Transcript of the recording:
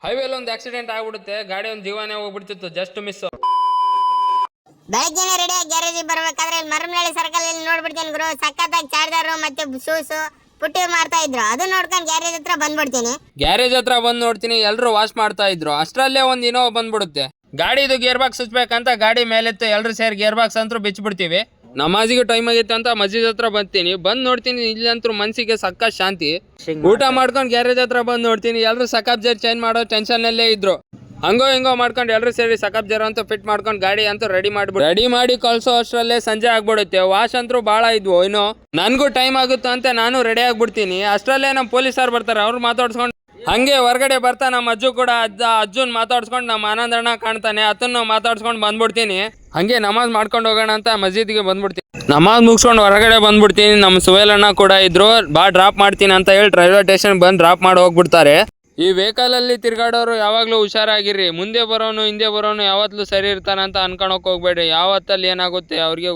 ಹೈವೇಲಿ ಒಂದು ಆಕ್ಸಿಡೆಂಟ್ ಆಗ್ಬಿಡುತ್ತೆ, ಗಾಡಿ ಒಂದು ಜೀವನೇ ಹೋಗ್ಬಿಡ್ತಿತ್ತು, ಜಸ್ಟ್ ಮಿಸ್. ಬೆಳಗ್ಗೆನೆ ರೆಡಿ ಆಗಿ ಗ್ಯಾರೇಜ್ ಬರ್ಬೇಕಾದ್ರೆ ಮರಮನಹಳ್ಳಿ ಸರ್ಕಲ್ ಅಲ್ಲಿ ನೋಡ್ಬಿಡ್ತೀನಿ ಗುರು, ಸಖತ್ತಾಗಿ ಚಾರ್ಜರ್ ಮತ್ತೆ ಶೂಸ್ ಪುಟ್ಟಿ ಮಾಡ್ತಾ ಇದ್ರು. ಅದು ನೋಡ್ಕೊಂಡು ಗ್ಯಾರೇಜ್ ಹತ್ರ ಬಂದ್ಬಿಡ್ತೀನಿ. ಗ್ಯಾರೇಜ್ ಹತ್ರ ಬಂದು ನೋಡ್ತೀನಿ, ಎಲ್ಲರೂ ವಾಶ್ ಮಾಡ್ತಾ ಇದ್ರು. ಅಷ್ಟರಲ್ಲೇ ಒಂದು ಇನೋವಾ ಬಂದ್ಬಿಡುತ್ತೆ. ಗಾಡಿದು ಗೇರ್ ಬಾಕ್ಸ್ ಹಚ್ಬೇಕಂತ ಗಾಡಿ ಮೇಲೆತ್ತು ಎಲ್ಲರೂ ಸೇರಿ ಗೇರ್ ಬಾಕ್ಸ್ ಅಂತೂ ಬಿಚ್ಚಿಬಿಡ್ತೀವಿ. ನಮಾಜಿಗೆ ಟೈಮ್ ಆಗಿತ್ತು ಅಂತ ಮಸ್ಜಿದ್ ಹತ್ರ ಬಂತೀನಿ. ಬಂದು ನೋಡ್ತೀನಿ, ಇಲ್ಲಂತೂ ಮನ್ಸಿಗೆ ಸಕ್ಕ ಶಾಂತಿ. ಊಟ ಮಾಡ್ಕೊಂಡು ಗ್ಯಾರೇಜ್ ಹತ್ರ ಬಂದು ನೋಡ್ತೀನಿ, ಎಲ್ಲರೂ ಸಕಾಬ್ ಜರ್ ಚೇಂಜ್ ಮಾಡೋ ಟೆನ್ಷನ್ನಲ್ಲೇ ಇದ್ರು. ಹಂಗೋ ಹಿಂಗೋ ಮಾಡ್ಕೊಂಡು ಎಲ್ಲರೂ ಸೇರಿ ಸಕಾಬ್ ಜರ್ ಅಂತೂ ಫಿಟ್ ಮಾಡ್ಕೊಂಡು ಗಾಡಿ ಅಂತೂ ರೆಡಿ ಮಾಡಿ ಕಳ್ಸೋ ಅಷ್ಟರಲ್ಲೇ ಸಂಜೆ ಆಗ್ಬಿಡುತ್ತೆ. ವಾಶ್ ಅಂತೂ ಭಾಳ ಇದ್ವು. ಇನ್ನು ನನಗೂ ಟೈಮ್ ಆಗುತ್ತೋ ಅಂತ ನಾನು ರೆಡಿ ಆಗ್ಬಿಡ್ತೀನಿ. ಅಷ್ಟರಲ್ಲೇ ನಮ್ಮ ಪೊಲೀಸರು ಬರ್ತಾರೆ, ಅವ್ರು ಮಾತಾಡ್ಸ್ಕೊಂಡು ಹಂಗೆ ಹೊರಗಡೆ ಬರ್ತಾ ನಮ್ಮ ಅಜ್ಜು ಕೂಡ ಅಜ್ಜನ್ ಮಾತಾಡ್ಸ್ಕೊಂಡು ನಮ್ಮ ಆನಂದಣ್ಣ ಕಾಣ್ತಾನೆ, ಅದನ್ನು ಮಾತಾಡ್ಸ್ಕೊಂಡು ಬಂದ್ಬಿಡ್ತೀನಿ. ಹಂಗೆ ನಮಾಜ್ ಮಾಡ್ಕೊಂಡು ಹೋಗೋಣ ಅಂತ ಮಸ್ಜಿದ್ಗೆ ಬಂದ್ಬಿಡ್ತೀನಿ. ನಮಾಜ್ ಮುಗಿಸ್ಕೊಂಡು ಹೊರಗಡೆ ಬಂದ್ಬಿಡ್ತೀನಿ. ನಮ್ಮ ಸುವೇಲಣ್ಣ ಕೂಡ ಇದ್ರು, ಡ್ರಾಪ್ ಮಾಡ್ತೀನಿ ಅಂತ ಹೇಳಿ ರೈಲ್ವೆ ಸ್ಟೇಷನ್ ಬಂದು ಡ್ರಾಪ್ ಮಾಡಿ ಹೋಗ್ಬಿಡ್ತಾರೆ. ಈ ವೆಹಿಕಲಲ್ಲಿ ತಿರ್ಗಾಡೋರು ಯಾವಾಗಲೂ ಹುಷಾರಾಗಿರ್ರಿ. ಮುಂದೆ ಬರೋನು ಹಿಂದೆ ಬರೋನು ಯಾವತ್ತೂ ಸರಿ ಇರ್ತಾನಂತ ಅನ್ಕೊಳಕ್ ಹೋಗ್ಬೇಡ್ರಿ. ಯಾವತ್ತಲ್ಲಿ ಏನಾಗುತ್ತೆ ಅವ್ರಿಗೆ